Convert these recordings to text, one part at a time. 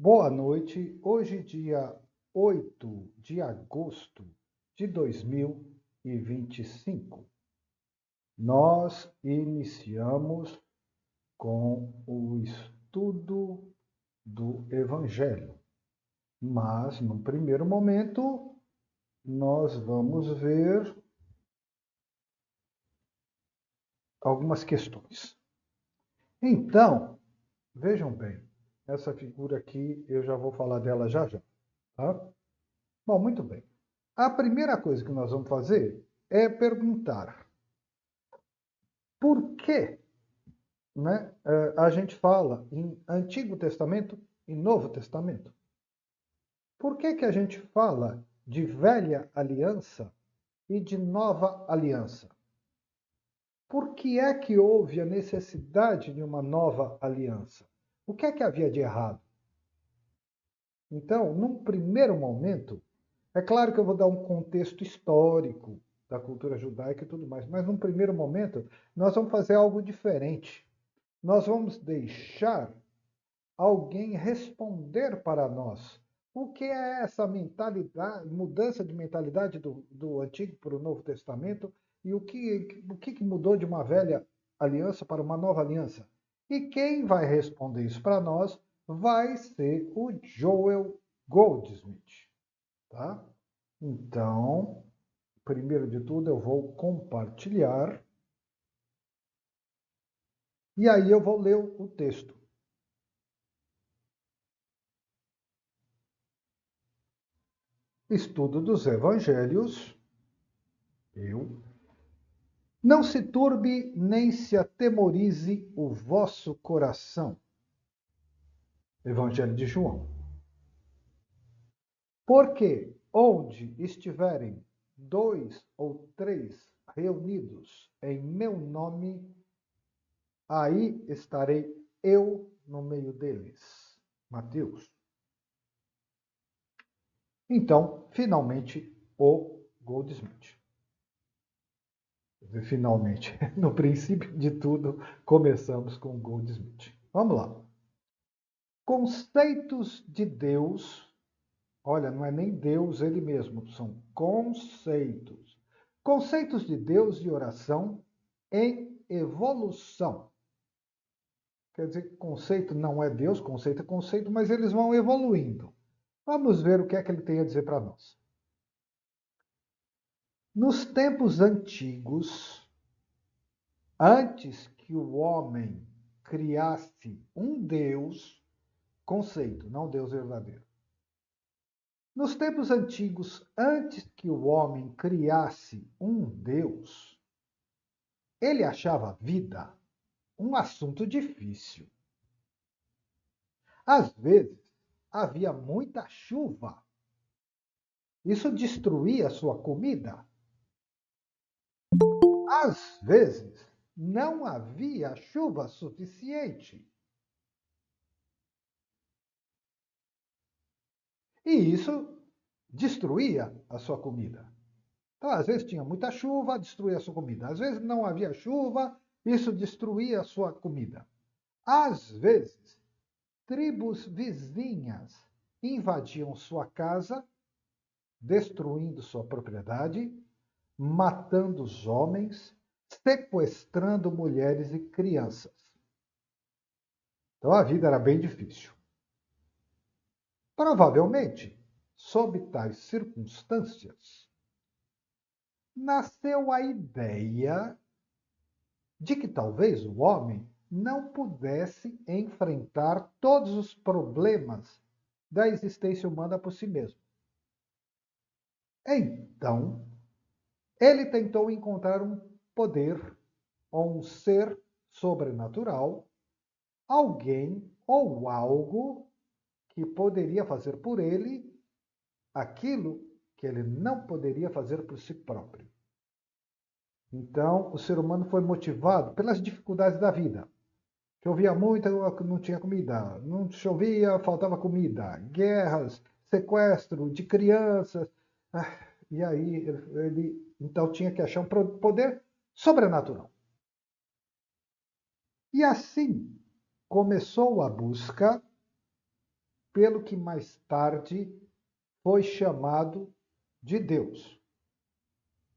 Boa noite. Hoje, dia 8 de agosto de 2025, nós iniciamos com o estudo do Evangelho. Mas, no primeiro momento, nós vamos ver algumas questões. Então, vejam bem, essa figura aqui, eu já vou falar dela já já, tá? Bom, muito bem. A primeira coisa que nós vamos fazer é perguntar por que, né, a gente fala em Antigo Testamento e Novo Testamento. Por que a gente fala de velha aliança e de nova aliança? Por que é que houve a necessidade de uma nova aliança? O que é que havia de errado? Então, num primeiro momento, é claro que eu vou dar um contexto histórico da cultura judaica e tudo mais, mas num primeiro momento, nós vamos fazer algo diferente. Nós vamos deixar alguém responder para nós. O que é essa mentalidade, mudança de mentalidade do Antigo para o Novo Testamento e o que mudou de uma velha aliança para uma nova aliança? E quem vai responder isso para nós vai ser o Joel Goldsmith, tá? Então, primeiro de tudo, eu vou compartilhar e aí eu vou ler o texto. Estudo dos Evangelhos. Eu. Não se turbe nem se atemorize o vosso coração. Evangelho de João. Porque onde estiverem dois ou três reunidos em meu nome, aí estarei eu no meio deles. Mateus. Então, finalmente, o Goldsmith. Finalmente, no princípio de tudo, começamos com Goldsmith. Vamos lá. Conceitos de Deus, olha, não é nem Deus ele mesmo, são conceitos. Conceitos de Deus e oração em evolução. Quer dizer que conceito não é Deus, conceito é conceito, mas eles vão evoluindo. Vamos ver o que é que ele tem a dizer para nós. Nos tempos antigos, antes que o homem criasse um Deus, conceito, não Deus verdadeiro. Nos tempos antigos, antes que o homem criasse um Deus, ele achava a vida um assunto difícil. Às vezes, havia muita chuva. Isso destruía sua comida. Às vezes, não havia chuva suficiente. E isso destruía a sua comida. Então, às vezes tinha muita chuva, destruía a sua comida. Às vezes não havia chuva, isso destruía a sua comida. Às vezes, tribos vizinhas invadiam sua casa, destruindo sua propriedade, matando os homens, sequestrando mulheres e crianças. Então a vida era bem difícil. Provavelmente, sob tais circunstâncias, nasceu a ideia de que talvez o homem não pudesse enfrentar todos os problemas da existência humana por si mesmo. Então, ele tentou encontrar um poder ou um ser sobrenatural, alguém ou algo que poderia fazer por ele aquilo que ele não poderia fazer por si próprio. Então, o ser humano foi motivado pelas dificuldades da vida. Chovia muito, não tinha comida. Não chovia, faltava comida. Guerras, sequestro de crianças. E aí ele então tinha que achar um poder sobrenatural. E assim começou a busca pelo que mais tarde foi chamado de Deus.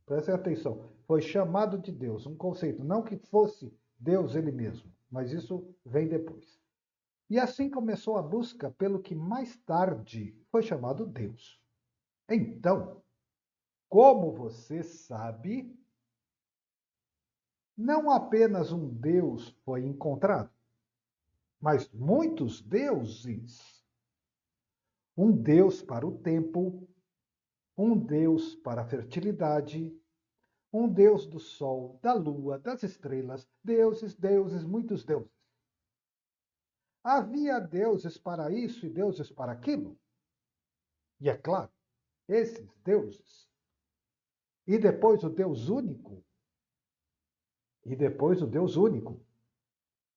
Prestem atenção, foi chamado de Deus, um conceito, não que fosse Deus ele mesmo, mas isso vem depois. E assim começou a busca pelo que mais tarde foi chamado Deus. Então, como você sabe, não apenas um Deus foi encontrado, mas muitos deuses. Um Deus para o tempo, um Deus para a fertilidade, um Deus do sol, da lua, das estrelas, deuses, deuses, muitos deuses. Havia deuses para isso e deuses para aquilo. E é claro, esses deuses. E depois o Deus único. E depois o Deus único.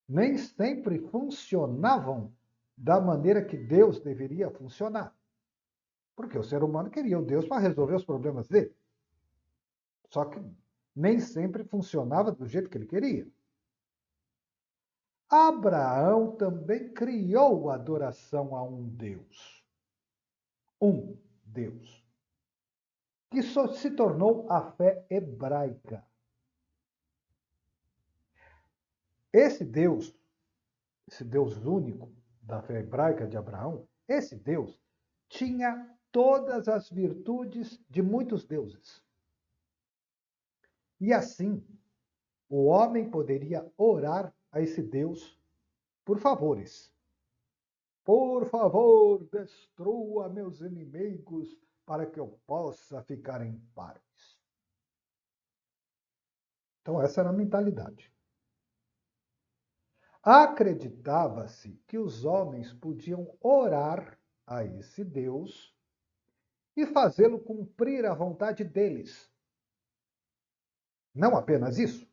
Nem sempre funcionavam da maneira que Deus deveria funcionar. Porque o ser humano queria o Deus para resolver os problemas dele. Só que nem sempre funcionava do jeito que ele queria. Abraão também criou a adoração a um Deus. Um Deus. Que só se tornou a fé hebraica. Esse Deus único da fé hebraica de Abraão, esse Deus tinha todas as virtudes de muitos deuses. E assim, o homem poderia orar a esse Deus por favores. Por favor, destrua meus inimigos para que eu possa ficar em paz. Então, essa era a mentalidade. Acreditava-se que os homens podiam orar a esse Deus e fazê-lo cumprir a vontade deles. Não apenas isso,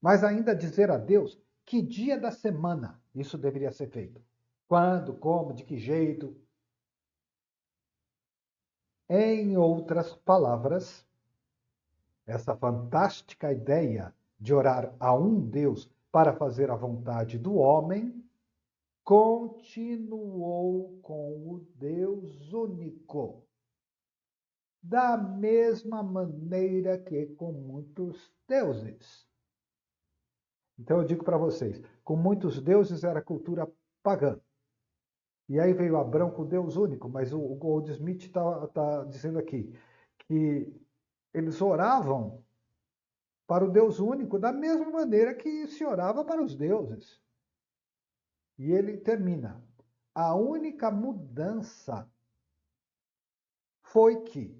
mas ainda dizer a Deus que dia da semana isso deveria ser feito. Quando, como, de que jeito. Em outras palavras, essa fantástica ideia de orar a um Deus para fazer a vontade do homem continuou com o Deus único. Da mesma maneira que com muitos deuses. Então eu digo para vocês, com muitos deuses era cultura pagã. E aí veio Abrão com Deus único, mas o Goldsmith está dizendo aqui que eles oravam para o Deus único da mesma maneira que se orava para os deuses. E ele termina. A única mudança foi que,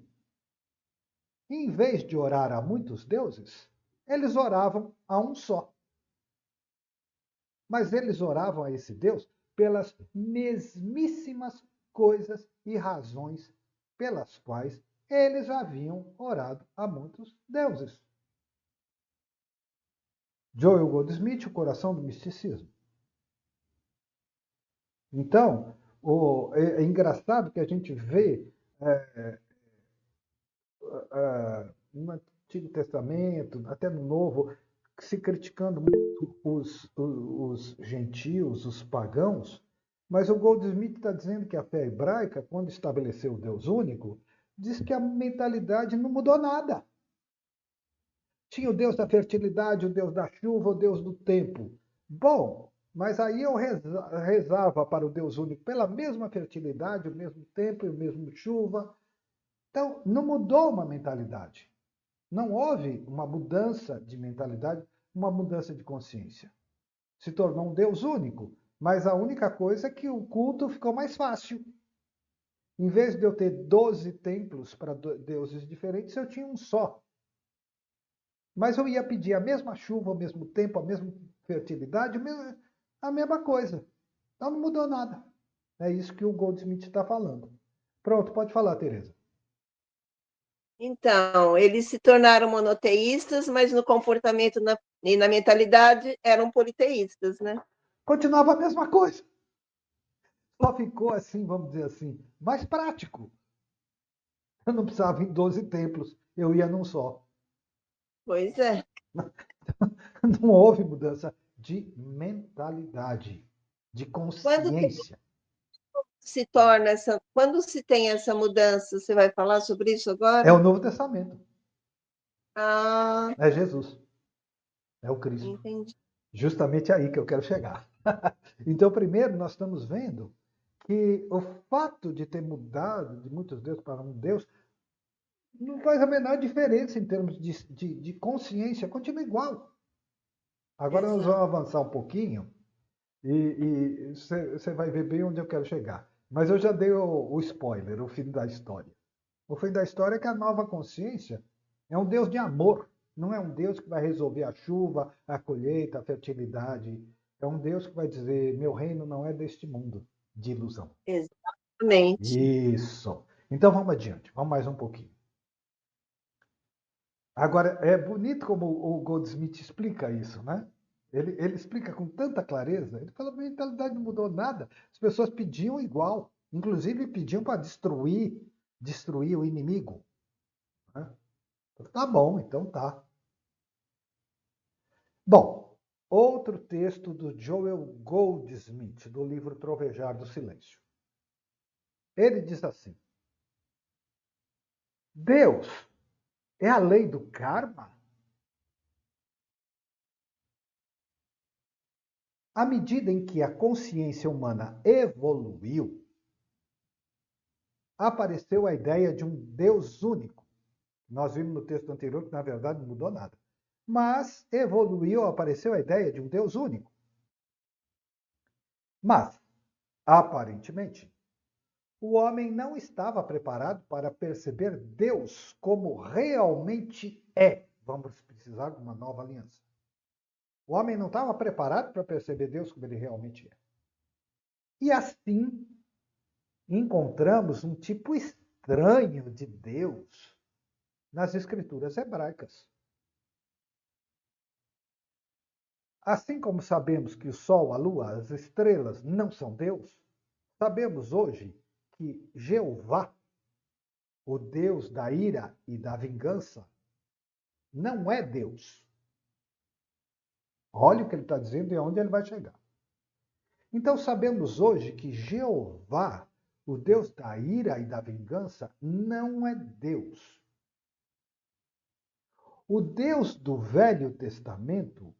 em vez de orar a muitos deuses, eles oravam a um só. Mas eles oravam a esse Deus pelas mesmíssimas coisas e razões pelas quais eles haviam orado a muitos deuses. Joel Goldsmith, O Coração do Misticismo. Então, é engraçado que a gente vê no Antigo Testamento, até no Novo, se criticando muito os gentios, os pagãos, mas o Goldsmith está dizendo que a fé hebraica, quando estabeleceu o Deus único, diz que a mentalidade não mudou nada. Tinha o Deus da fertilidade, o Deus da chuva, o Deus do tempo. Bom, mas aí eu rezava para o Deus único pela mesma fertilidade, o mesmo tempo e o mesmo chuva. Então, não mudou uma mentalidade. Não houve uma mudança de mentalidade, uma mudança de consciência. Se tornou um Deus único, mas a única coisa é que o culto ficou mais fácil. Em vez de eu ter 12 templos para deuses diferentes, eu tinha um só. Mas eu ia pedir a mesma chuva, ao mesmo tempo, a mesma fertilidade, a mesma coisa. Então não mudou nada. É isso que o Goldsmith está falando. Pronto, pode falar, Tereza. Então, eles se tornaram monoteístas, mas no comportamento e na mentalidade eram politeístas, né? Continuava a mesma coisa. Só ficou assim, vamos dizer assim, mais prático. Eu não precisava ir em 12 templos, eu ia num só. Pois é. Não houve mudança de mentalidade, de Quando consciência. se torna essa, quando se tem essa mudança, você vai falar sobre isso agora? É o Novo Testamento. Ah, É Jesus. É o Cristo. entendi. Justamente aí que eu quero chegar. Então, primeiro, nós estamos vendo que o fato de ter mudado de muitos deuses para um Deus não faz a menor diferença em termos de consciência, continua igual. Agora nós Exato. vamos avançar um pouquinho e você vai ver bem onde eu quero chegar. Mas eu já dei o spoiler, o fim da história. O fim da história é que a nova consciência é um Deus de amor. Não é um Deus que vai resolver a chuva, a colheita, a fertilidade. É um Deus que vai dizer: meu reino não é deste mundo de ilusão. Exatamente. Isso. Então vamos adiante, vamos mais um pouquinho. Agora, é bonito como o Goldsmith explica isso, né? Ele explica com tanta clareza. Ele fala: a mentalidade não mudou nada. As pessoas pediam igual. Inclusive pediam para destruir o inimigo. Né? Tá bom, então tá. Bom, outro texto do Joel Goldsmith, do livro Trovejar do Silêncio. Ele diz assim: Deus é a lei do karma? À medida em que a consciência humana evoluiu, apareceu a ideia de um Deus único. Nós vimos no texto anterior que, na verdade, não mudou nada. Mas evoluiu, apareceu a ideia de um Deus único. Mas, aparentemente, o homem não estava preparado para perceber Deus como realmente é. Vamos precisar de uma nova aliança. O homem não estava preparado para perceber Deus como ele realmente é. E assim, encontramos um tipo estranho de Deus nas escrituras hebraicas. Assim como sabemos que o Sol, a Lua, as estrelas não são Deus, sabemos hoje que Jeová, o Deus da ira e da vingança, não é Deus. Olha o que ele está dizendo e aonde ele vai chegar. Então sabemos hoje que Jeová, o Deus da ira e da vingança, não é Deus. O Deus do Velho Testamento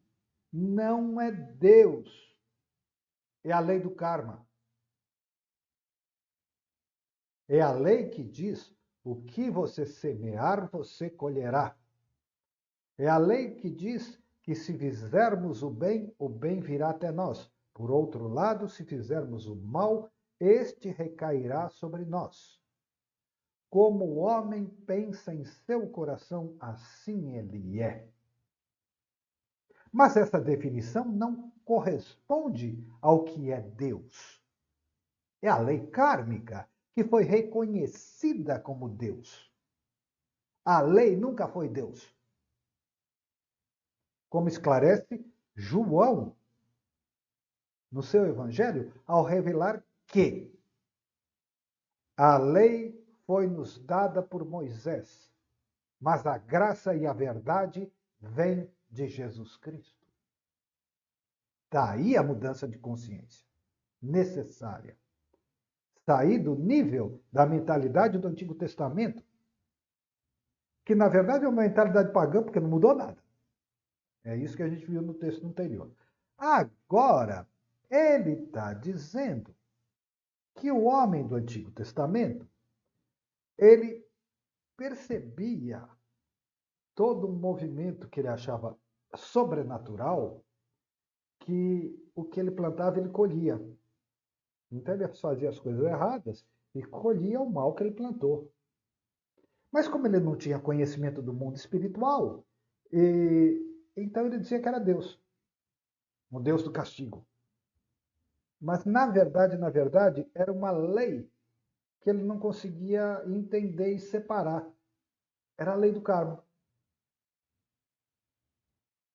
não é Deus. É a lei do karma. É a lei que diz: o que você semear, você colherá. É a lei que diz que se fizermos o bem virá até nós. Por outro lado, se fizermos o mal, este recairá sobre nós. Como o homem pensa em seu coração, assim ele é. Mas essa definição não corresponde ao que é Deus. É a lei kármica que foi reconhecida como Deus. A lei nunca foi Deus. Como esclarece João no seu evangelho, ao revelar que a lei foi nos dada por Moisés, mas a graça e a verdade vêm de Jesus Cristo. Daí a mudança de consciência necessária. Sair do nível da mentalidade do Antigo Testamento, que na verdade é uma mentalidade pagã, porque não mudou nada. É isso que a gente viu no texto anterior. Agora, ele está dizendo que o homem do Antigo Testamento, ele percebia todo um movimento que ele achava sobrenatural, que o que ele plantava, ele colhia. Então ele fazia as coisas erradas e colhia o mal que ele plantou. Mas como ele não tinha conhecimento do mundo espiritual, então ele dizia que era Deus, o Deus do castigo. Mas na verdade, era uma lei que ele não conseguia entender e separar. Era a lei do karma.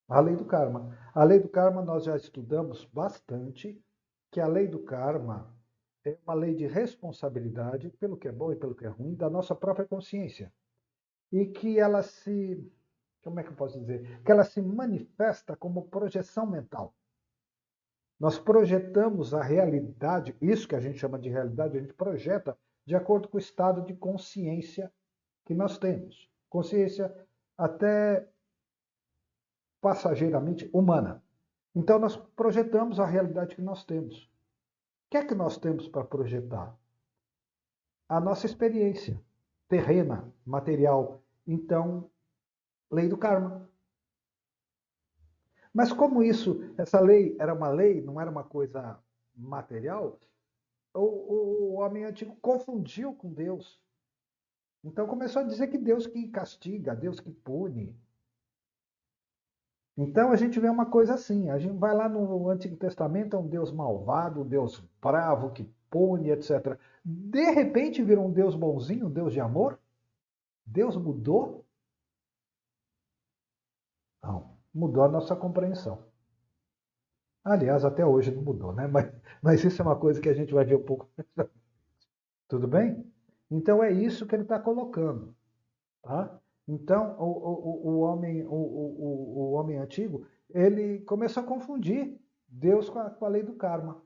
A lei do karma. A lei do karma nós já estudamos bastante, que a lei do karma é uma lei de responsabilidade pelo que é bom e pelo que é ruim da nossa própria consciência. E que ela se, como é que eu posso dizer? Que ela se manifesta como projeção mental. Nós projetamos a realidade, isso que a gente chama de realidade, a gente projeta de acordo com o estado de consciência que nós temos. Consciência até passageiramente humana. Então, nós projetamos a realidade que nós temos. O que é que nós temos para projetar? A nossa experiência terrena, material. Então, lei do karma. Mas como essa lei era uma lei, não era uma coisa material, o homem antigo confundiu com Deus. Então começou a dizer que Deus que castiga, Deus que pune. Então a gente vê uma coisa assim, a gente vai lá no Antigo Testamento, é um Deus malvado, um Deus bravo, que pune, etc. De repente virou um Deus bonzinho, um Deus de amor? Deus mudou? Não, mudou a nossa compreensão. Aliás, até hoje não mudou, né? Mas isso é uma coisa que a gente vai ver um pouco. Tudo bem? Então é isso que ele está colocando. Tá? Então, o homem antigo, ele começou a confundir Deus com a lei do karma.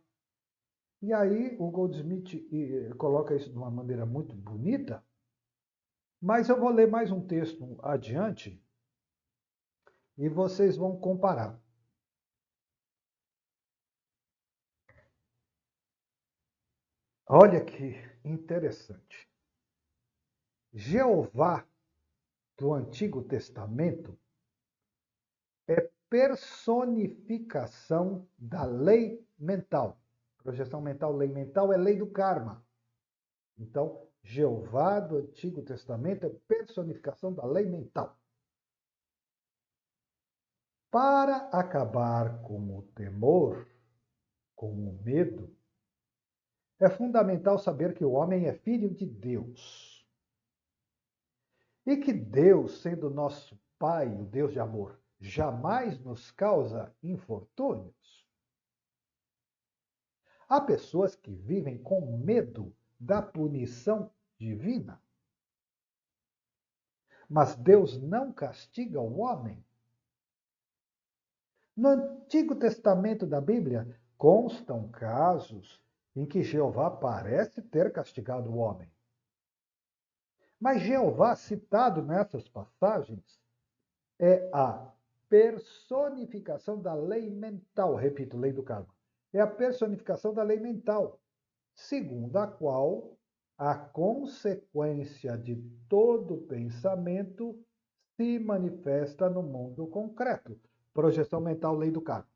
E aí o Goldsmith coloca isso de uma maneira muito bonita, mas eu vou ler mais um texto adiante e vocês vão comparar. Olha que interessante. Jeová do Antigo Testamento é personificação da lei mental. Projeção mental, lei mental é lei do karma. Então, Jeová do Antigo Testamento é personificação da lei mental. Para acabar com o temor, com o medo, é fundamental saber que o homem é filho de Deus. E que Deus, sendo nosso Pai, o Deus de amor, jamais nos causa infortúnios. Há pessoas que vivem com medo da punição divina. Mas Deus não castiga o homem. No Antigo Testamento da Bíblia constam casos em que Jeová parece ter castigado o homem. Mas Jeová, citado nessas passagens, é a personificação da lei mental. Repito, lei do karma. É a personificação da lei mental, segundo a qual a consequência de todo pensamento se manifesta no mundo concreto. Projeção mental, lei do karma.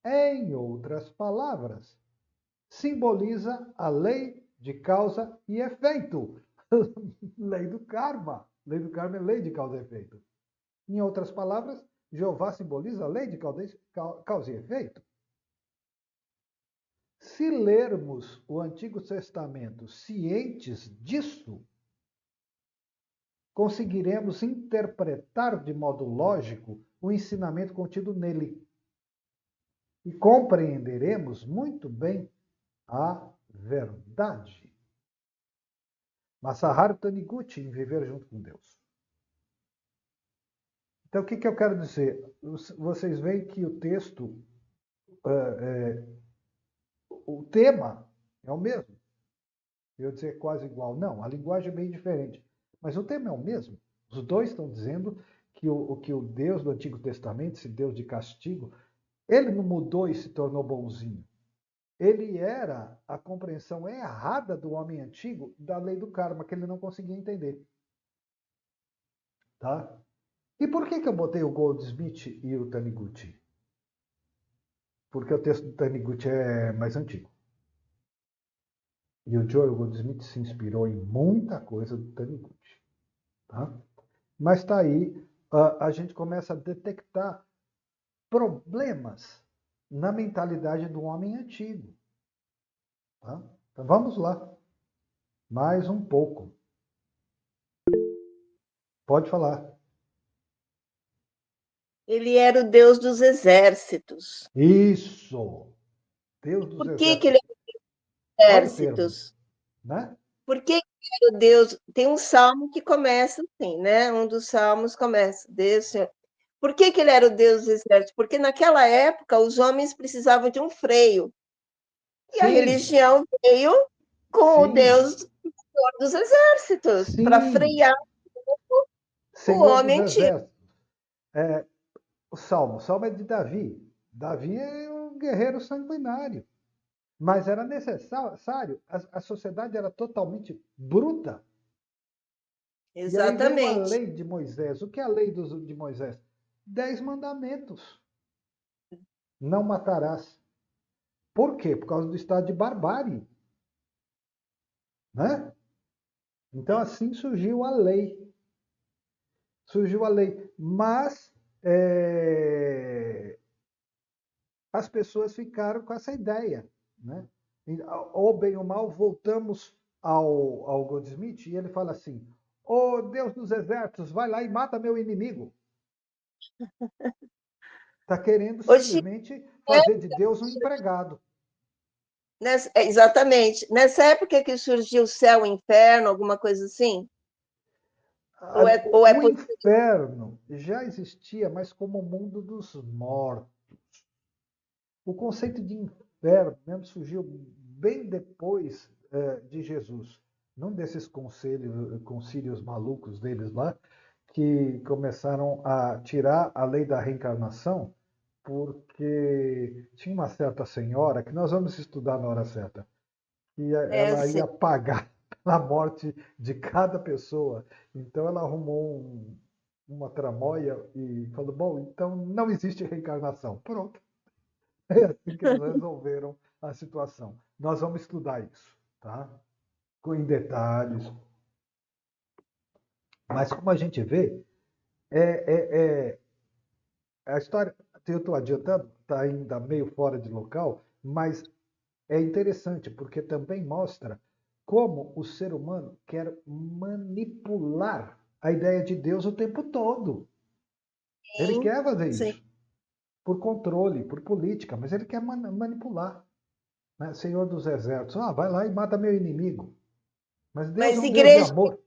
Em outras palavras, simboliza a lei de causa e efeito. Lei do karma. Lei do karma é lei de causa e efeito. Em outras palavras, Jeová simboliza a lei de causa e efeito. Se lermos o Antigo Testamento cientes disso, conseguiremos interpretar de modo lógico o ensinamento contido nele. E compreenderemos muito bem a verdade. Masaharu Taniguchi, em Viver Junto com Deus. Então, o que eu quero dizer? Vocês veem que o texto, o tema é o mesmo. Eu dizer quase igual. Não, a linguagem é bem diferente. Mas o tema é o mesmo. Os dois estão dizendo que o Deus do Antigo Testamento, esse Deus de castigo, ele não mudou e se tornou bonzinho. Ele era a compreensão errada do homem antigo da lei do karma, que ele não conseguia entender. Tá? E por que eu botei o Goldsmith e o Taniguchi? Porque o texto do Taniguchi é mais antigo. E o Joel Goldsmith se inspirou em muita coisa do Taniguchi. Tá? Mas está aí, a gente começa a detectar problemas na mentalidade do homem antigo. Tá? Então vamos lá. Mais um pouco. Pode falar. Ele era o Deus dos exércitos. Isso! Deus dos Por que ele exércitos. era Olha o termo, exércitos? né? Por que ele era o Deus? Tem um salmo que começa assim, né? Um dos salmos começa, Deus, Senhor. Por que que ele era o Deus dos exércitos? Porque naquela época os homens precisavam de um freio. E a Sim, religião veio com o sim, Deus dos exércitos para sim, frear o Senhor dos homem antigo. Exércitos. É, o Salmo é de Davi. Davi é um guerreiro sanguinário. Mas era necessário, a sociedade era totalmente bruta. E aí veio a Exatamente. lei de Moisés. O que é a lei de Moisés? 10 mandamentos. Não matarás. Por quê? Por causa do estado de barbárie. Né? Então, assim surgiu a lei. Surgiu a lei. Mas as pessoas ficaram com essa ideia. Né? Ou bem ou mal, voltamos ao Goldsmith e ele fala assim: Ô Deus dos exércitos, vai lá e mata meu inimigo. Está querendo Hoje, simplesmente fazer de Deus um empregado. exatamente. Nessa época que surgiu o céu e o inferno, alguma coisa assim? Ou é O por... inferno já existia, mas como o mundo dos mortos. O conceito de inferno mesmo surgiu bem depois de Jesus. Num desses concílios malucos deles lá, que começaram a tirar a lei da reencarnação, porque tinha uma certa senhora, que nós vamos estudar na hora certa, que É, ela sim. ia pagar pela morte de cada pessoa. Então ela arrumou uma tramóia e falou: bom, então não existe reencarnação. Pronto. É assim que eles resolveram a situação. Nós vamos estudar isso, tá? Em detalhes. Mas como a gente vê, é, é, a história, eu estou adiantando, está ainda meio fora de local, mas é interessante porque também mostra como o ser humano quer manipular a ideia de Deus o tempo todo. Ele Sim, quer fazer sim. isso por controle, por política, mas ele quer manipular. Né? Senhor dos Exércitos, vai lá e mata meu inimigo. Mas Deus é Mas um Deus de igreja, amor.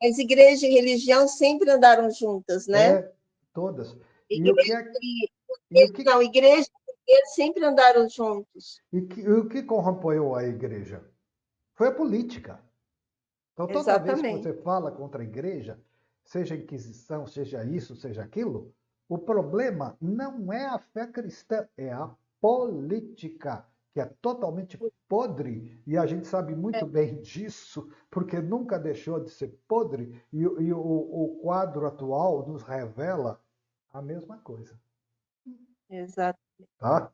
mas igreja e religião sempre andaram juntas, né? É, todas. E o que Igreja é, e... e o que, Não, igreja e igreja sempre andaram juntos. e o que corrompeu a igreja? Foi a política. Então, toda vez que Exatamente. você fala contra a igreja, seja a Inquisição, seja isso, seja aquilo, o problema não é a fé cristã, é a política, que é totalmente podre, e a gente sabe muito bem disso, porque nunca deixou de ser podre, e o quadro atual nos revela a mesma coisa. Exato. Tá?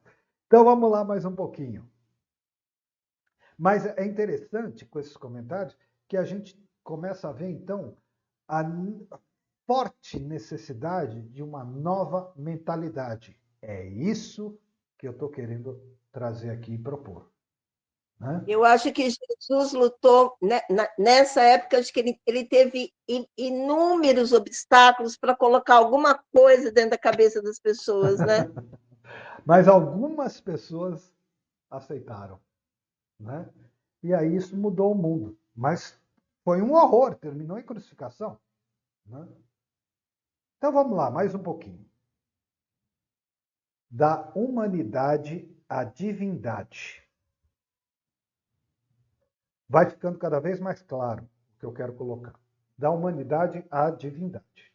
Então vamos lá mais um pouquinho. Mas é interessante com esses comentários que a gente começa a ver então a forte necessidade de uma nova mentalidade. É isso que eu estou querendo trazer aqui e propor. Né? Eu acho que Jesus lutou, né, nessa época, acho que ele teve inúmeros obstáculos para colocar alguma coisa dentro da cabeça das pessoas, né? Mas algumas pessoas aceitaram. Né? E aí isso mudou o mundo. Mas foi um horror, terminou em crucificação. Né? Então vamos lá, mais um pouquinho. Da humanidade à divindade. Vai ficando cada vez mais claro o que eu quero colocar. Da humanidade à divindade.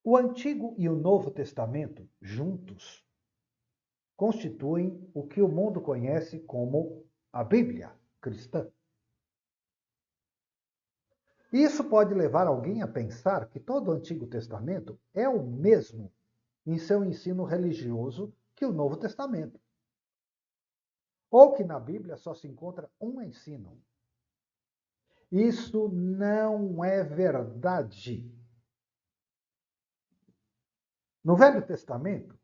O Antigo e o Novo Testamento, juntos, constituem o que o mundo conhece como a Bíblia cristã. Isso pode levar alguém a pensar que todo o Antigo Testamento é o mesmo em seu ensino religioso que o Novo Testamento. Ou que na Bíblia só se encontra um ensino. Isso não é verdade. No Velho Testamento,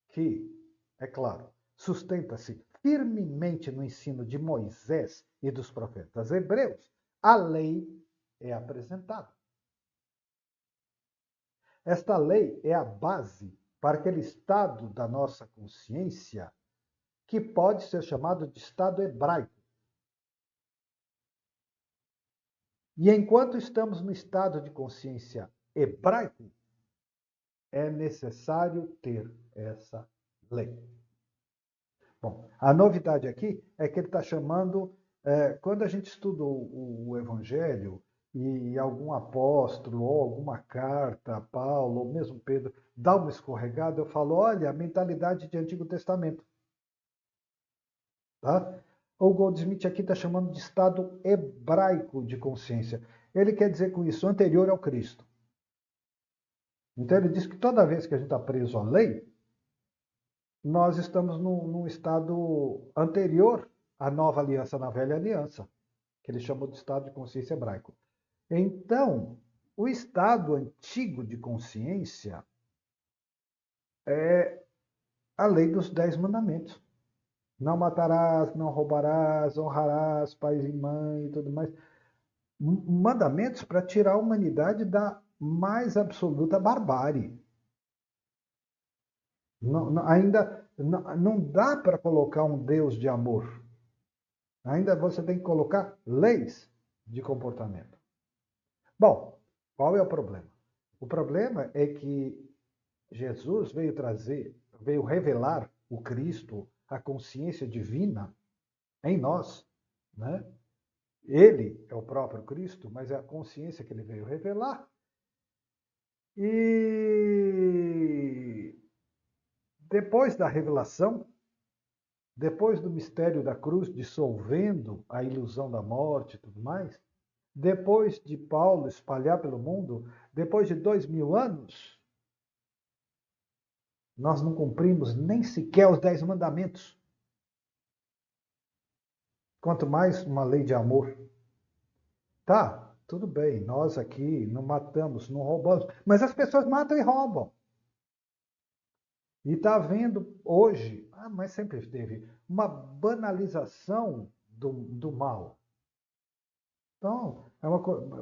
que, é claro, sustenta-se firmemente no ensino de Moisés e dos profetas hebreus, a lei é apresentada. Esta lei é a base para aquele estado da nossa consciência que pode ser chamado de estado hebraico. E enquanto estamos no estado de consciência hebraico, é necessário ter essa lei. Bom, a novidade aqui é que ele está chamando, quando a gente estuda o Evangelho, e algum apóstolo, ou alguma carta, Paulo, ou mesmo Pedro, dá uma escorregada, eu falo, olha, a mentalidade de Antigo Testamento. Tá? O Goldsmith aqui está chamando de estado hebraico de consciência. Ele quer dizer com isso, anterior ao Cristo. Então ele diz que toda vez que a gente está preso à lei, nós estamos num estado anterior à nova aliança, na velha aliança, que ele chamou de estado de consciência hebraico. Então, o estado antigo de consciência é a lei dos 10 mandamentos. Não matarás, não roubarás, honrarás pai e mãe e tudo mais. Mandamentos para tirar a humanidade da mais absoluta barbárie. Ainda não dá para colocar um Deus de amor. Ainda você tem que colocar leis de comportamento. Bom, qual é o problema? O problema é que Jesus veio revelar o Cristo, a consciência divina em nós, né? Ele é o próprio Cristo, mas é a consciência que ele veio revelar. E depois da revelação, depois do mistério da cruz dissolvendo a ilusão da morte e tudo mais, depois de Paulo espalhar pelo mundo, depois de 2000 anos, nós não cumprimos nem sequer os 10 mandamentos. Quanto mais uma lei de amor. Tá, tudo bem, nós aqui não matamos, não roubamos, mas as pessoas matam e roubam. E está havendo hoje, mas sempre teve, uma banalização do mal. Então,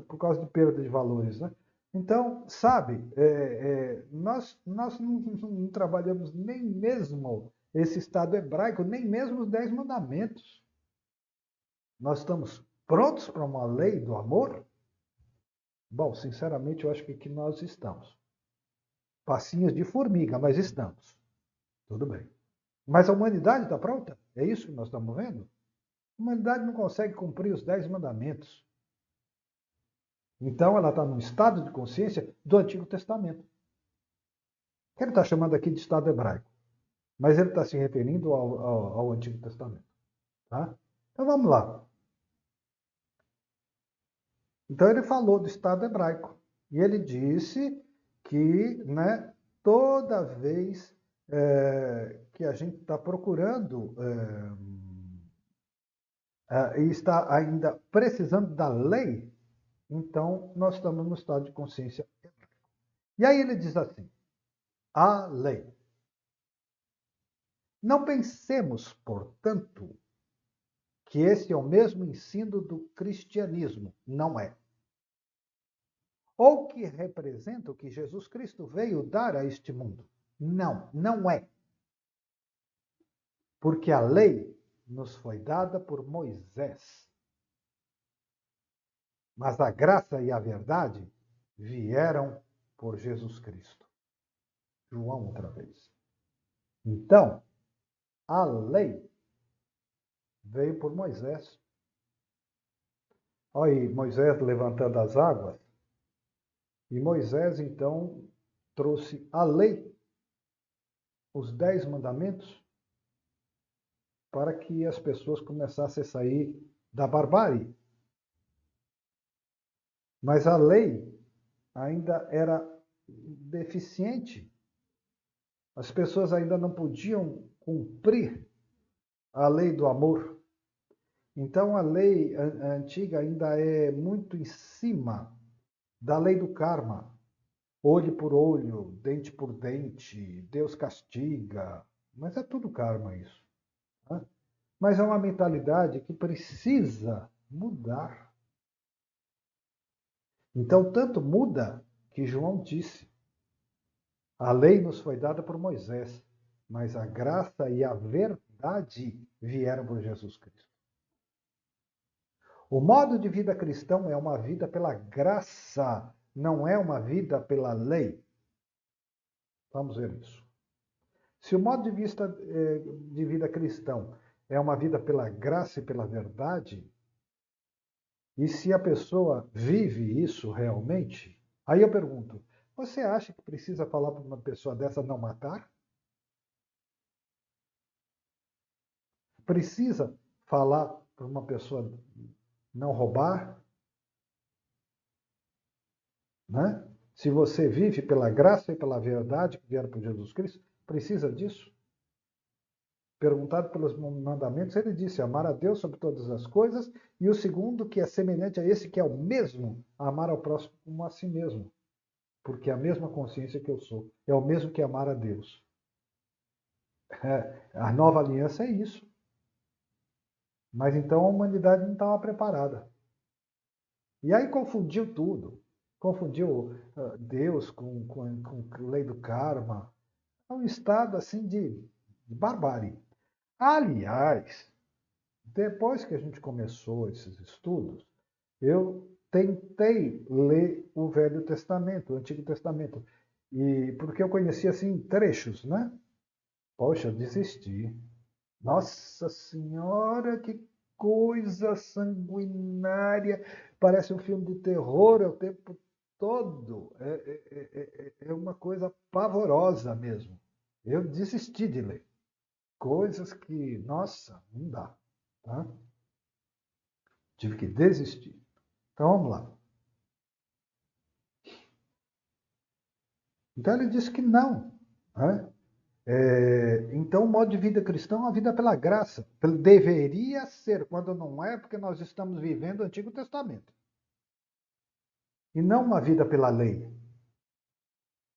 por causa de perda de valores, né? Então, sabe, nós não trabalhamos nem mesmo esse Estado hebraico, nem mesmo os 10 mandamentos. Nós estamos prontos para uma lei do amor? Bom, sinceramente, eu acho que nós estamos. Passinhos de formiga, mas estamos. Tudo bem. Mas a humanidade está pronta? É isso que nós estamos vendo? A humanidade não consegue cumprir os 10 mandamentos. Então, ela está num estado de consciência do Antigo Testamento. Que ele está chamando aqui de Estado hebraico. Mas ele está se referindo ao Antigo Testamento. Tá? Então, vamos lá. Então, ele falou do Estado hebraico. E ele disse que, né, toda vez que a gente está procurando e está ainda precisando da lei, então nós estamos no estado de consciência hebraico. E aí ele diz assim, a lei. Não pensemos, portanto, que esse é o mesmo ensino do cristianismo. Não é. Ou que representa o que Jesus Cristo veio dar a este mundo. Não, não é. Porque a lei nos foi dada por Moisés. Mas a graça e a verdade vieram por Jesus Cristo. João outra vez. Então, a lei veio por Moisés. Olha aí, Moisés levantando as águas. E Moisés, então, trouxe a lei, os 10 mandamentos, para que as pessoas começassem a sair da barbárie. Mas a lei ainda era deficiente. As pessoas ainda não podiam cumprir a lei do amor. Então, a lei antiga ainda é muito em cima da lei do karma. Olho por olho, dente por dente, Deus castiga. Mas é tudo karma isso. Tá? Mas é uma mentalidade que precisa mudar. Então, tanto muda que João disse: a lei nos foi dada por Moisés, mas a graça e a verdade vieram por Jesus Cristo. O modo de vida cristão é uma vida pela graça, não é uma vida pela lei. Vamos ver isso. Se o modo de vida cristão é uma vida pela graça e pela verdade, e se a pessoa vive isso realmente, aí eu pergunto, você acha que precisa falar para uma pessoa dessa não matar? Precisa falar para uma pessoa não roubar? Né? Se você vive pela graça e pela verdade que vieram por Jesus Cristo, precisa disso? Perguntado pelos mandamentos, ele disse: amar a Deus sobre todas as coisas, e o segundo, que é semelhante a esse, que é o mesmo, amar ao próximo como a si mesmo. Porque é a mesma consciência que eu sou. É o mesmo que amar a Deus. A nova aliança é isso. Mas então a humanidade não estava preparada. E aí confundiu tudo. Confundiu Deus com a lei do karma. É um estado assim de barbárie. Aliás, depois que a gente começou esses estudos, eu tentei ler o Velho Testamento, o Antigo Testamento, e porque eu conhecia assim trechos, né? Poxa, eu desisti. Nossa Senhora, que coisa sanguinária! Parece um filme de terror o tempo todo. É uma coisa pavorosa mesmo. Eu desisti de ler. Coisas que, nossa, não dá. Tá? Tive que desistir. Então vamos lá. Então ele disse que não. Né? Então o modo de vida cristão é uma vida pela graça. Deveria ser, quando não é, porque nós estamos vivendo o Antigo Testamento. E não uma vida pela lei.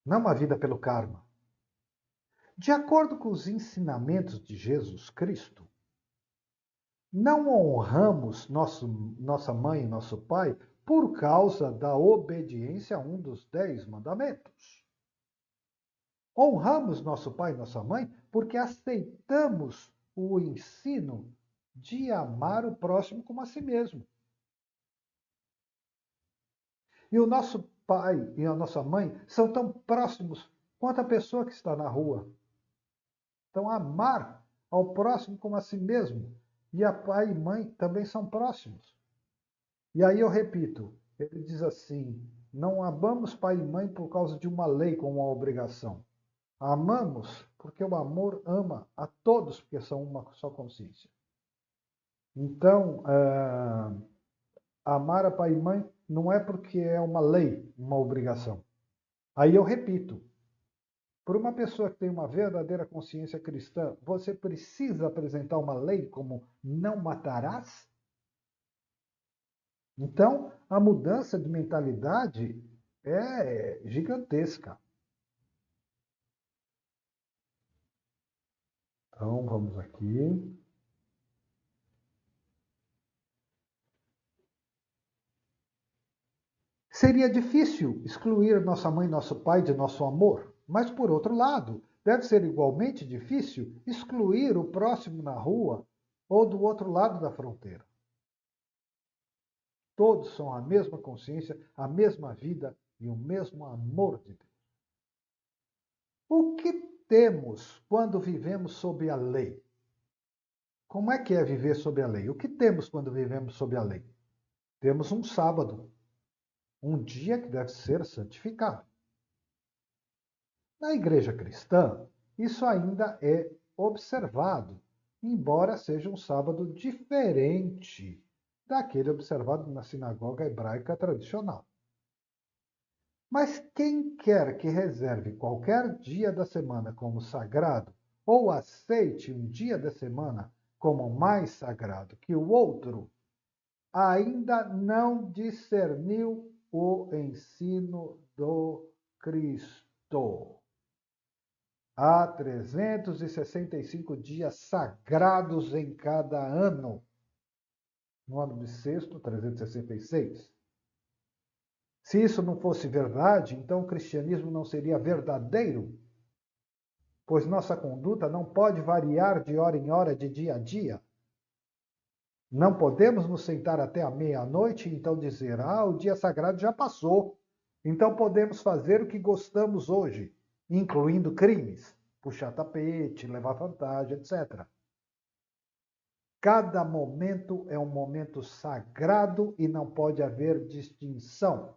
Não uma vida pelo karma. De acordo com os ensinamentos de Jesus Cristo, não honramos nossa mãe e nosso pai por causa da obediência a um dos 10 mandamentos. Honramos nosso pai e nossa mãe porque aceitamos o ensino de amar o próximo como a si mesmo. E o nosso pai e a nossa mãe são tão próximos quanto a pessoa que está na rua. Então, amar ao próximo como a si mesmo. E a pai e mãe também são próximos. E aí eu repito, ele diz assim, não amamos pai e mãe por causa de uma lei com uma obrigação. Amamos porque o amor ama a todos, porque são uma só consciência. Então, amar a pai e mãe não é porque é uma lei, uma obrigação. Aí eu repito, para uma pessoa que tem uma verdadeira consciência cristã, você precisa apresentar uma lei como não matarás? Então, a mudança de mentalidade é gigantesca. Então, vamos aqui. Seria difícil excluir nossa mãe e nosso pai de nosso amor, mas, por outro lado, deve ser igualmente difícil excluir o próximo na rua ou do outro lado da fronteira. Todos são a mesma consciência, a mesma vida e o mesmo amor de Deus. O que temos quando vivemos sob a lei? Como é que é viver sob a lei? O que temos quando vivemos sob a lei? Temos um sábado, um dia que deve ser santificado. Na igreja cristã, isso ainda é observado, embora seja um sábado diferente daquele observado na sinagoga hebraica tradicional. Mas quem quer que reserve qualquer dia da semana como sagrado, ou aceite um dia da semana como mais sagrado que o outro, ainda não discerniu o ensino do Cristo. Há 365 dias sagrados em cada ano. No ano bissexto, 366. Se isso não fosse verdade, então o cristianismo não seria verdadeiro, pois nossa conduta não pode variar de hora em hora, de dia a dia. Não podemos nos sentar até a meia-noite e então dizer: o dia sagrado já passou, então podemos fazer o que gostamos hoje. incluindo crimes, puxar tapete, levar vantagem, etc. Cada momento é um momento sagrado e não pode haver distinção.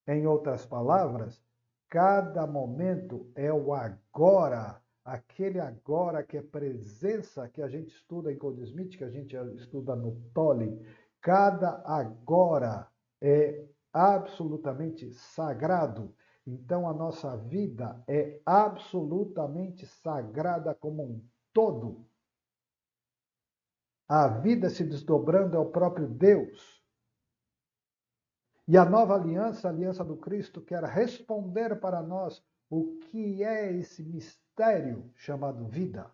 Em outras palavras, cada momento é o agora, aquele agora que é presença que a gente estuda em Code Smith, que a gente estuda no Tolle. Cada agora é absolutamente sagrado. Então a nossa vida é absolutamente sagrada como um todo. A vida se desdobrando é o próprio Deus. E a nova aliança, a aliança do Cristo, quer responder para nós o que é esse mistério chamado vida.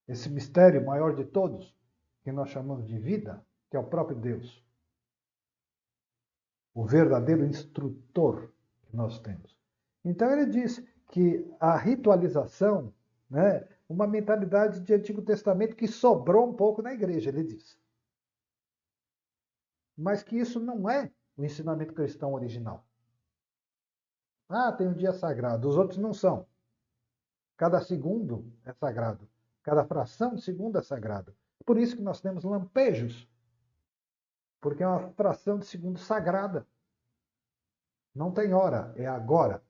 Esse mistério maior de todos, que nós chamamos de vida, que é o próprio Deus. O verdadeiro instrutor que nós temos. Então ele diz que a ritualização, né, uma mentalidade de Antigo Testamento que sobrou um pouco na igreja, ele diz. Mas que isso não é o ensinamento cristão original. Ah, tem um dia sagrado, os outros não são. Cada segundo é sagrado. Cada fração de segundo é sagrado. Por isso que nós temos lampejos. Porque é uma fração de segundo sagrada. Não tem hora, é agora.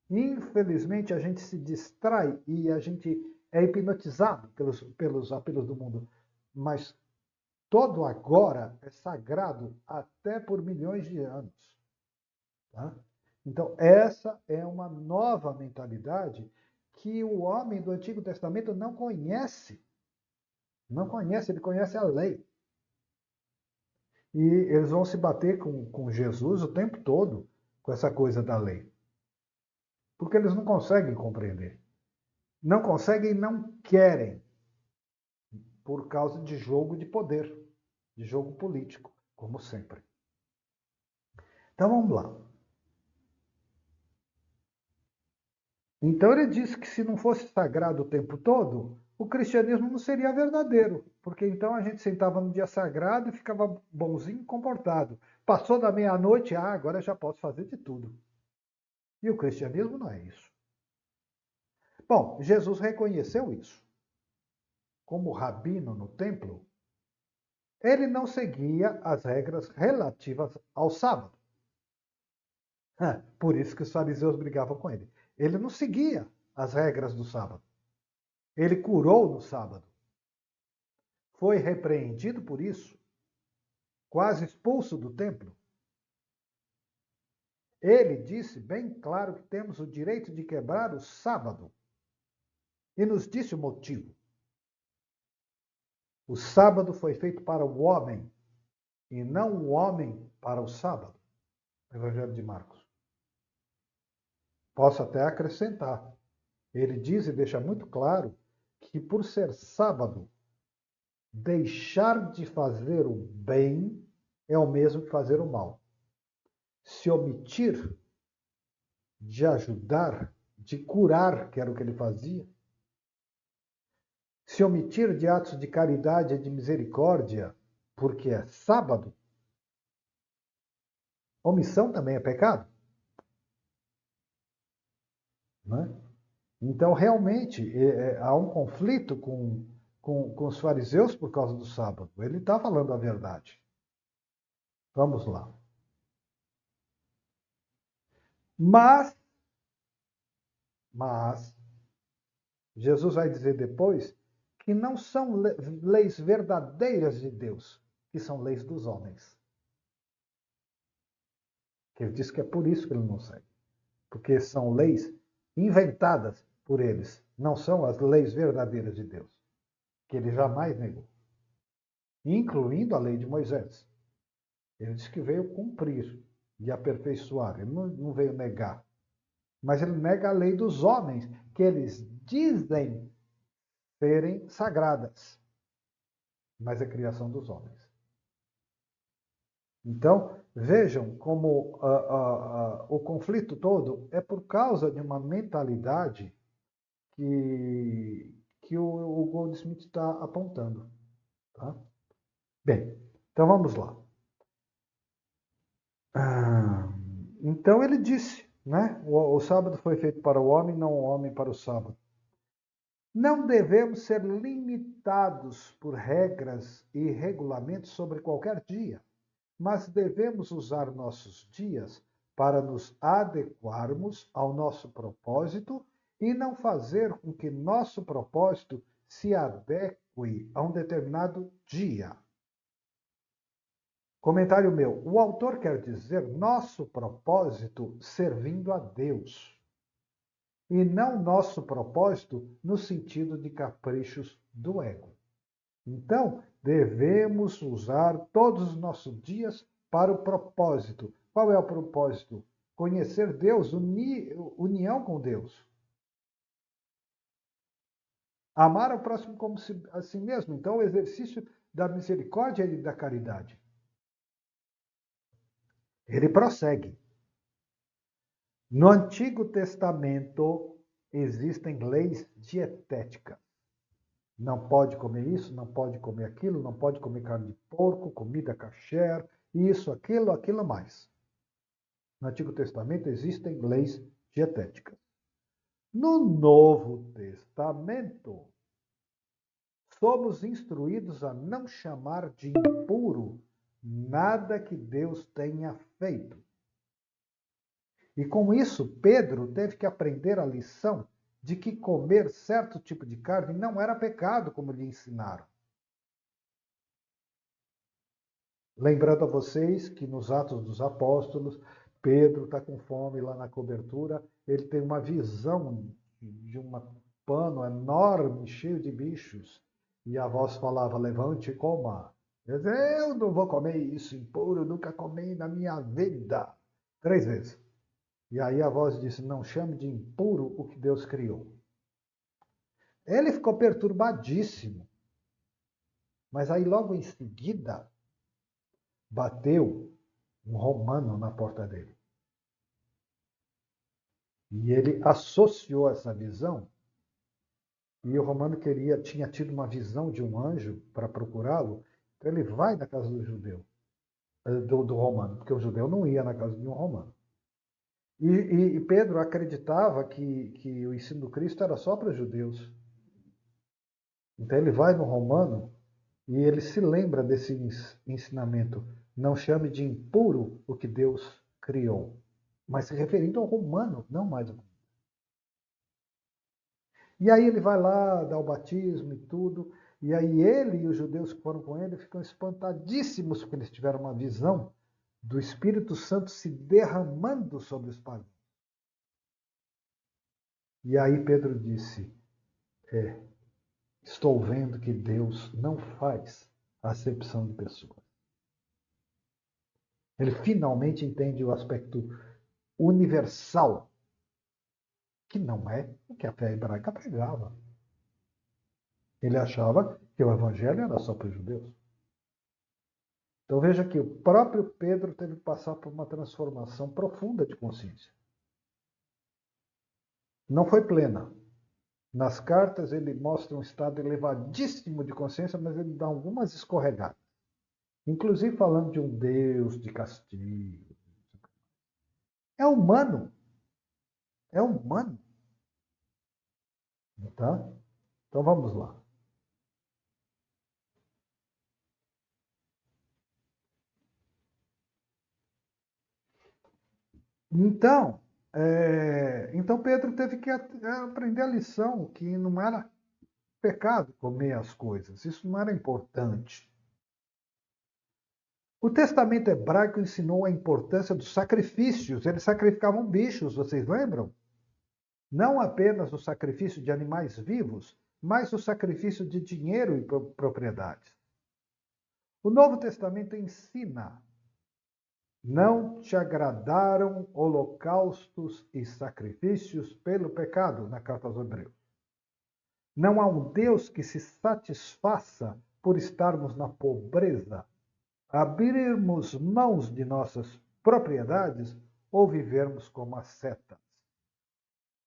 Infelizmente, a gente se distrai e a gente é hipnotizado pelos apelos do mundo. Mas todo agora é sagrado até por milhões de anos. Tá? Então, essa é uma nova mentalidade que o homem do Antigo Testamento não conhece. Não conhece, ele conhece a lei. E eles vão se bater com Jesus o tempo todo com essa coisa da lei. Porque eles não conseguem compreender. Não conseguem e não querem. Por causa de jogo de poder, de jogo político, como sempre. Então vamos lá. Então ele diz que se não fosse sagrado o tempo todo, o cristianismo não seria verdadeiro, porque então a gente sentava no dia sagrado e ficava bonzinho e comportado. Passou da meia-noite, agora já posso fazer de tudo. E o cristianismo não é isso. Bom, Jesus reconheceu isso. Como rabino no templo, ele não seguia as regras relativas ao sábado. Por isso que os fariseus brigavam com ele. Ele não seguia as regras do sábado. Ele curou no sábado. Foi repreendido por isso. Quase expulso do templo. Ele disse bem claro que temos o direito de quebrar o sábado. E nos disse o motivo. O sábado foi feito para o homem e não o homem para o sábado. Evangelho de Marcos. Posso até acrescentar. Ele diz e deixa muito claro que por ser sábado, deixar de fazer o bem é o mesmo que fazer o mal. Se omitir de ajudar, de curar, que era o que ele fazia, se omitir de atos de caridade e de misericórdia, porque é sábado, omissão também é pecado. Né? Então, realmente, há um conflito com os fariseus por causa do sábado. Ele está falando a verdade. Vamos lá. Mas, Jesus vai dizer depois que não são leis verdadeiras de Deus, que são leis dos homens. Ele diz que é por isso que ele não segue. Porque são leis inventadas por eles. Não são as leis verdadeiras de Deus, que ele jamais negou. Incluindo a lei de Moisés. Ele disse que veio cumprir e aperfeiçoar. Ele não veio negar. Mas ele nega a lei dos homens, que eles dizem serem sagradas. Mas é criação dos homens. Então, vejam como o conflito todo é por causa de uma mentalidade que o Goldsmith está apontando. Tá? Bem, então vamos lá. Então ele disse né? O sábado foi feito para o homem, não o homem para o sábado. Não devemos ser limitados por regras e regulamentos sobre qualquer dia, mas devemos usar nossos dias para nos adequarmos ao nosso propósito e não fazer com que nosso propósito se adeque a um determinado dia. Comentário meu: o autor quer dizer nosso propósito servindo a Deus, e não nosso propósito no sentido de caprichos do ego. Então, devemos usar todos os nossos dias para o propósito. Qual é o propósito? Conhecer Deus, união com Deus. Amar ao próximo como a si mesmo. Então, o exercício da misericórdia e da caridade. Ele prossegue. No Antigo Testamento existem leis dietéticas. Não pode comer isso, não pode comer aquilo, não pode comer carne de porco, comida kasher, isso, aquilo mais. No Antigo Testamento existem leis dietéticas. No Novo Testamento, somos instruídos a não chamar de impuro nada que Deus tenha feito. E com isso, Pedro teve que aprender a lição de que comer certo tipo de carne não era pecado, como lhe ensinaram. Lembrando a vocês que nos Atos dos Apóstolos, Pedro está com fome lá na cobertura, ele tem uma visão de um pano enorme, cheio de bichos, e a voz falava, levante e coma. Ele diz, eu não vou comer isso impuro, nunca comi na minha vida. 3 vezes. E aí a voz disse, não chame de impuro o que Deus criou. Ele ficou perturbadíssimo. Mas aí logo em seguida, bateu um romano na porta dele. E ele associou essa visão, e o romano tinha tido uma visão de um anjo para procurá-lo, então ele vai na casa do judeu, do romano, porque o judeu não ia na casa de um romano. E Pedro acreditava que o ensino do Cristo era só para os judeus. Então ele vai no romano e ele se lembra desse ensinamento. Não chame de impuro o que Deus criou. Mas se referindo ao romano, não mais ao. E aí ele vai lá, dá o batismo e tudo. E aí ele e os judeus que foram com ele ficam espantadíssimos porque eles tiveram uma visão do Espírito Santo se derramando sobre os pagãos. E aí Pedro disse, estou vendo que Deus não faz acepção de pessoas. Ele finalmente entende o aspecto universal, que não é o que a fé hebraica pregava. Ele achava que o evangelho era só para os judeus. Então veja que o próprio Pedro teve que passar por uma transformação profunda de consciência. Não foi plena. Nas cartas ele mostra um estado elevadíssimo de consciência, mas ele dá algumas escorregadas. Inclusive falando de um Deus de castigo. É humano. É humano. Tá? Então vamos lá. Então Pedro teve que aprender a lição que não era pecado comer as coisas, isso não era importante. O testamento hebraico ensinou a importância dos sacrifícios, eles sacrificavam bichos, vocês lembram? Não apenas o sacrifício de animais vivos, mas o sacrifício de dinheiro e propriedades. O Novo Testamento ensina: não te agradaram holocaustos e sacrifícios pelo pecado, na carta aos Hebreus. Não há um Deus que se satisfaça por estarmos na pobreza, abrirmos mãos de nossas propriedades ou vivermos como ascetas.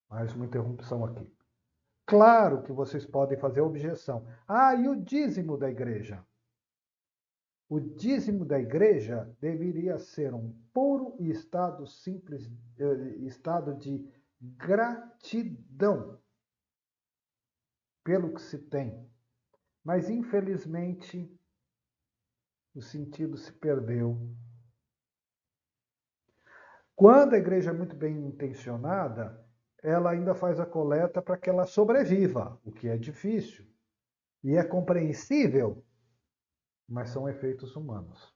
Mais uma interrupção aqui. Claro que vocês podem fazer a objeção. E o dízimo da igreja? O dízimo da igreja deveria ser um puro e estado simples, estado de gratidão pelo que se tem. Mas, infelizmente, o sentido se perdeu. Quando a igreja é muito bem intencionada, ela ainda faz a coleta para que ela sobreviva, o que é difícil. E é compreensível, mas são efeitos humanos.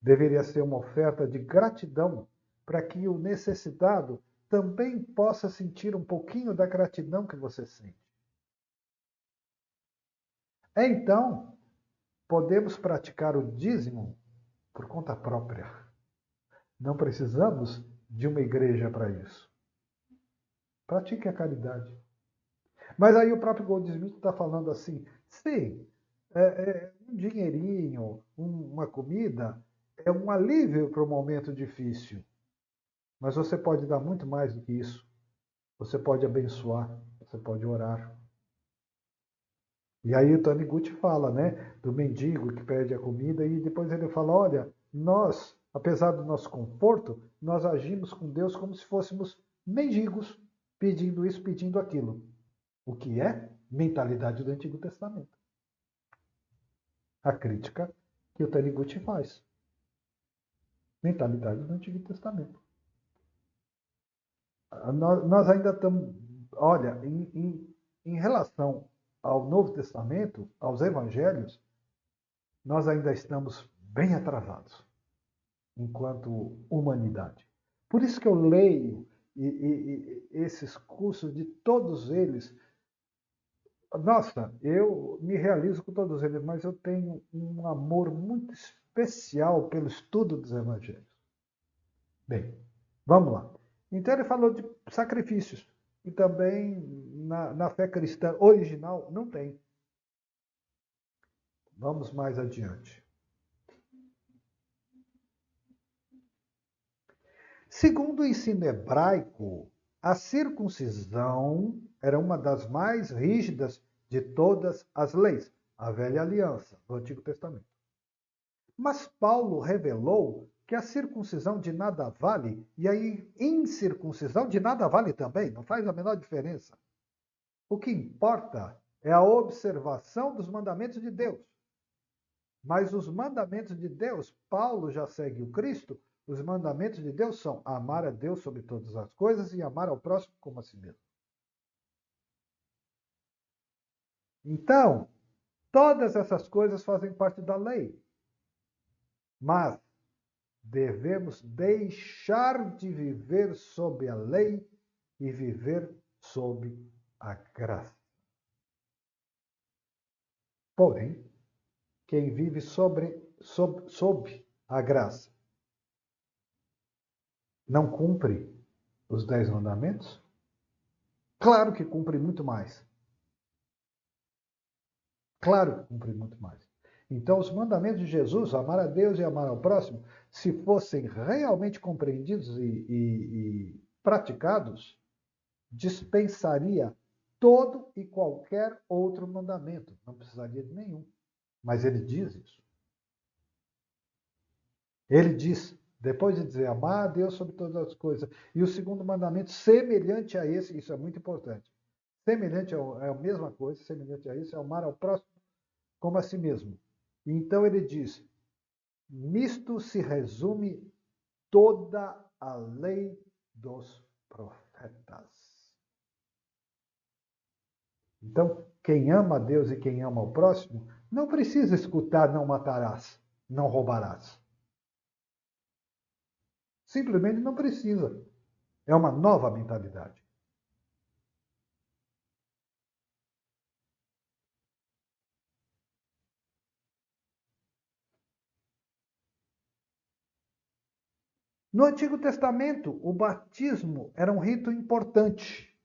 Deveria ser uma oferta de gratidão para que o necessitado também possa sentir um pouquinho da gratidão que você sente. Então, podemos praticar o dízimo por conta própria. Não precisamos de uma igreja para isso. Pratique a caridade. Mas aí o próprio Goldsmith está falando assim, sim, um dinheirinho, uma comida, é um alívio para um momento difícil. Mas você pode dar muito mais do que isso. Você pode abençoar, você pode orar. E aí o Tony Gucci fala, né, do mendigo que pede a comida e depois ele fala, olha, nós, apesar do nosso conforto, nós agimos com Deus como se fôssemos mendigos, pedindo isso, pedindo aquilo. O que é mentalidade do Antigo Testamento. A crítica que o Tony Gucci faz. Mentalidade do Antigo Testamento. Nós ainda estamos, olha, em relação ao Novo Testamento, aos Evangelhos, nós ainda estamos bem atrasados enquanto humanidade. Por isso que eu leio esses cursos de todos eles. Nossa, eu me realizo com todos eles, mas eu tenho um amor muito especial pelo estudo dos Evangelhos. Bem, vamos lá. Então ele falou de sacrifícios, e também na fé cristã original não tem. Vamos mais adiante. Segundo o ensino hebraico, a circuncisão era uma das mais rígidas de todas as leis, a velha aliança do Antigo Testamento. Mas Paulo revelou que a circuncisão de nada vale, e a incircuncisão de nada vale também, não faz a menor diferença. O que importa é a observação dos mandamentos de Deus. Mas os mandamentos de Deus, Paulo já segue o Cristo, os mandamentos de Deus são amar a Deus sobre todas as coisas e amar ao próximo como a si mesmo. Então, todas essas coisas fazem parte da lei. Mas devemos deixar de viver sob a lei e viver sob a graça. Porém, quem vive sob a graça não cumpre os 10 mandamentos? Claro que cumpre muito mais. Claro que cumpre muito mais. Então, os mandamentos de Jesus, amar a Deus e amar ao próximo, se fossem realmente compreendidos e praticados, dispensaria todo e qualquer outro mandamento. Não precisaria de nenhum. Mas ele diz isso. Ele diz, depois de dizer amar a Deus sobre todas as coisas, e o segundo mandamento semelhante a esse, isso é muito importante. Semelhante é a mesma coisa, semelhante a isso, é amar ao próximo como a si mesmo. Então ele diz, nisto se resume toda a lei dos profetas. Então, quem ama a Deus e quem ama o próximo, não precisa escutar não matarás, não roubarás. Simplesmente não precisa. É uma nova mentalidade. No Antigo Testamento, o batismo era um rito importante.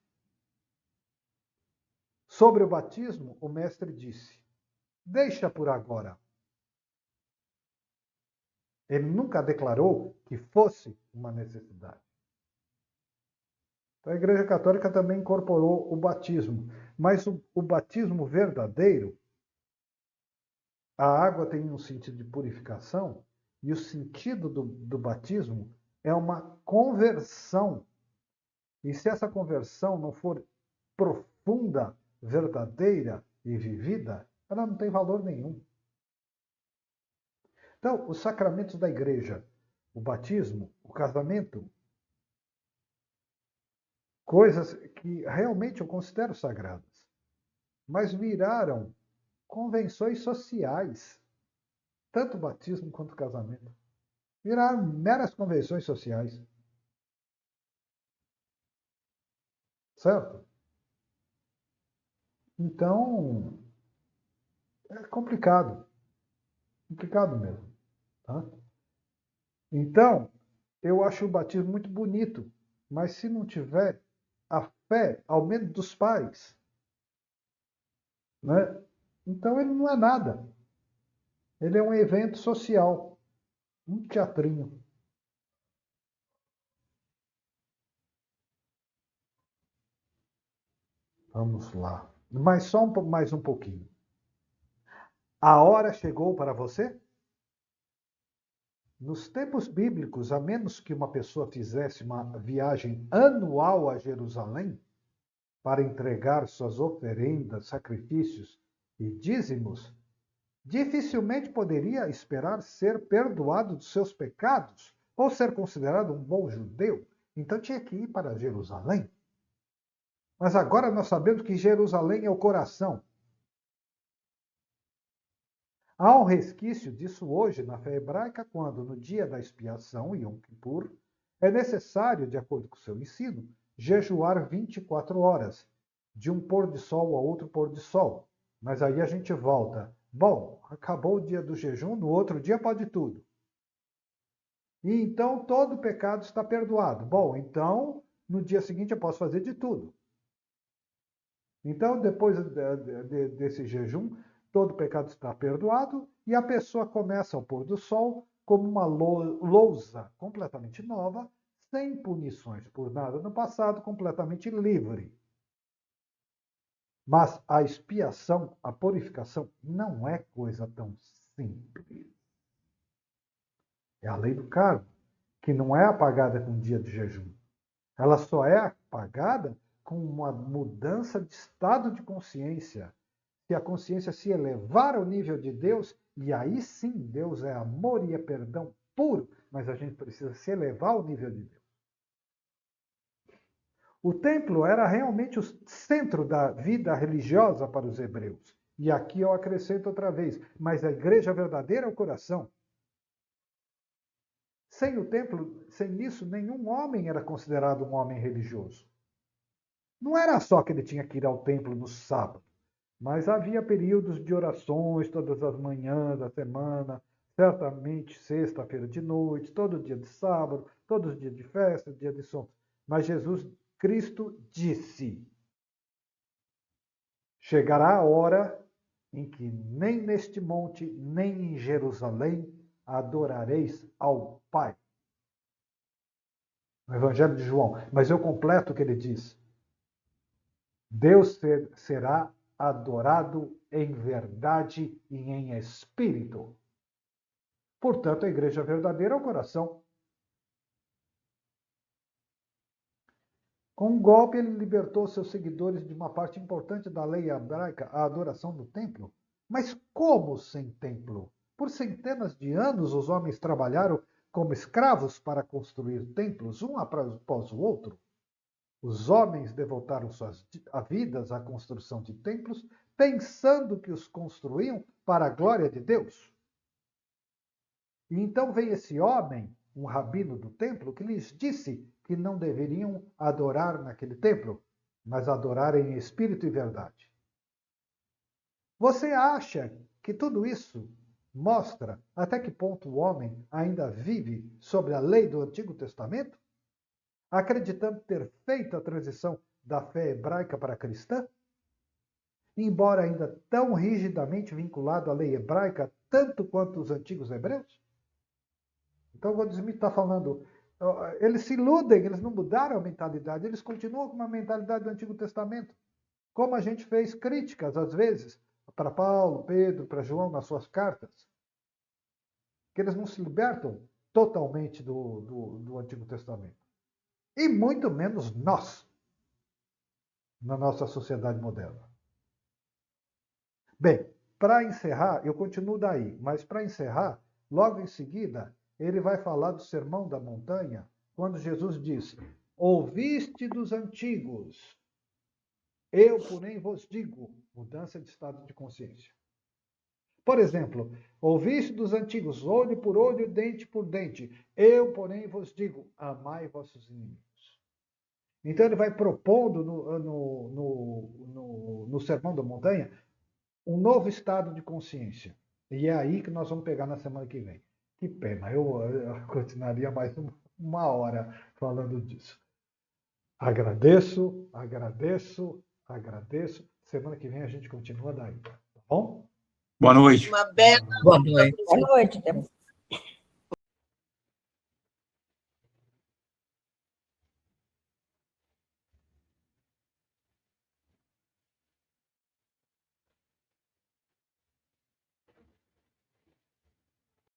Sobre o batismo, o mestre disse, deixa por agora. Ele nunca declarou que fosse uma necessidade. Então, a Igreja Católica também incorporou o batismo. Mas o batismo verdadeiro a água tem um sentido de purificação e o sentido do batismo é uma conversão. E se essa conversão não for profunda, verdadeira e vivida, ela não tem valor nenhum. Então, os sacramentos da igreja, o batismo, o casamento, coisas que realmente eu considero sagradas, mas viraram convenções sociais, tanto o batismo quanto o casamento. Viraram meras convenções sociais. Certo? Então, é complicado. Complicado mesmo. Tá? Então, eu acho o batismo muito bonito, mas se não tiver a fé, ao menos dos pais, né? Então ele não é nada. Ele é um evento social, um teatrinho. Vamos lá. Mas só mais um pouquinho. A hora chegou para você? Nos tempos bíblicos, a menos que uma pessoa fizesse uma viagem anual a Jerusalém para entregar suas oferendas, sacrifícios e dízimos, dificilmente poderia esperar ser perdoado dos seus pecados ou ser considerado um bom judeu. Então tinha que ir para Jerusalém. Mas agora nós sabemos que Jerusalém é o coração. Há um resquício disso hoje na fé hebraica, quando, no dia da expiação, Yom Kippur, é necessário, de acordo com o seu ensino, jejuar 24 horas, de um pôr de sol a outro pôr de sol. Mas aí a gente volta. Bom, acabou o dia do jejum, no outro dia pode tudo. E então todo pecado está perdoado. Bom, então no dia seguinte eu posso fazer de tudo. Então, depois desse jejum, todo pecado está perdoado e a pessoa começa ao pôr do sol como uma lousa completamente nova, sem punições por nada no passado, completamente livre. Mas a expiação, a purificação, não é coisa tão simples. É a lei do karma, que não é apagada com um dia de jejum. Ela só é apagada com uma mudança de estado de consciência. Se a consciência se elevar ao nível de Deus, e aí sim Deus é amor e é perdão puro, mas a gente precisa se elevar ao nível de Deus. O templo era realmente o centro da vida religiosa para os hebreus. E aqui eu acrescento outra vez, mas a igreja verdadeira é o coração. Sem o templo, sem isso, nenhum homem era considerado um homem religioso. Não era só que ele tinha que ir ao templo no sábado, mas havia períodos de orações todas as manhãs da semana, certamente sexta-feira de noite, todo dia de sábado, todos os dias de festa, dia de som. Mas Jesus Cristo disse: chegará a hora em que nem neste monte, nem em Jerusalém adorareis ao Pai. No Evangelho de João. Mas eu completo o que ele diz. Deus será adorado em verdade e em espírito. Portanto, a igreja verdadeira é o coração. Com um golpe, ele libertou seus seguidores de uma parte importante da lei hebraica, a adoração no templo. Mas como sem templo? Por centenas de anos, os homens trabalharam como escravos para construir templos, um após o outro. Os homens devotaram suas vidas à construção de templos, pensando que os construíam para a glória de Deus. E então vem esse homem, um rabino do templo, que lhes disse que não deveriam adorar naquele templo, mas adorar em espírito e verdade. Você acha que tudo isso mostra até que ponto o homem ainda vive sobre a lei do Antigo Testamento? Acreditando ter feito a transição da fé hebraica para a cristã? Embora ainda tão rigidamente vinculado à lei hebraica, tanto quanto os antigos hebreus? Então, quando Smith está falando, eles se iludem, eles não mudaram a mentalidade, eles continuam com uma mentalidade do Antigo Testamento. Como a gente fez críticas, às vezes, para Paulo, Pedro, para João, nas suas cartas, que eles não se libertam totalmente do Antigo Testamento. E muito menos nós, na nossa sociedade moderna. Bem, para encerrar, eu continuo daí, mas para encerrar, logo em seguida, ele vai falar do Sermão da Montanha, quando Jesus diz: ouviste dos antigos, eu, porém, vos digo, mudança de estado de consciência. Por exemplo, ouviste dos antigos, olho por olho, dente por dente. Eu, porém, vos digo, amai vossos inimigos. Então, ele vai propondo no Sermão da Montanha um novo estado de consciência. E é aí que nós vamos pegar na semana que vem. Que pena, eu continuaria mais uma hora falando disso. Agradeço, agradeço, agradeço. Semana que vem a gente continua daí, tá bom? Boa noite. Uma bela Boa noite. noite. Boa noite.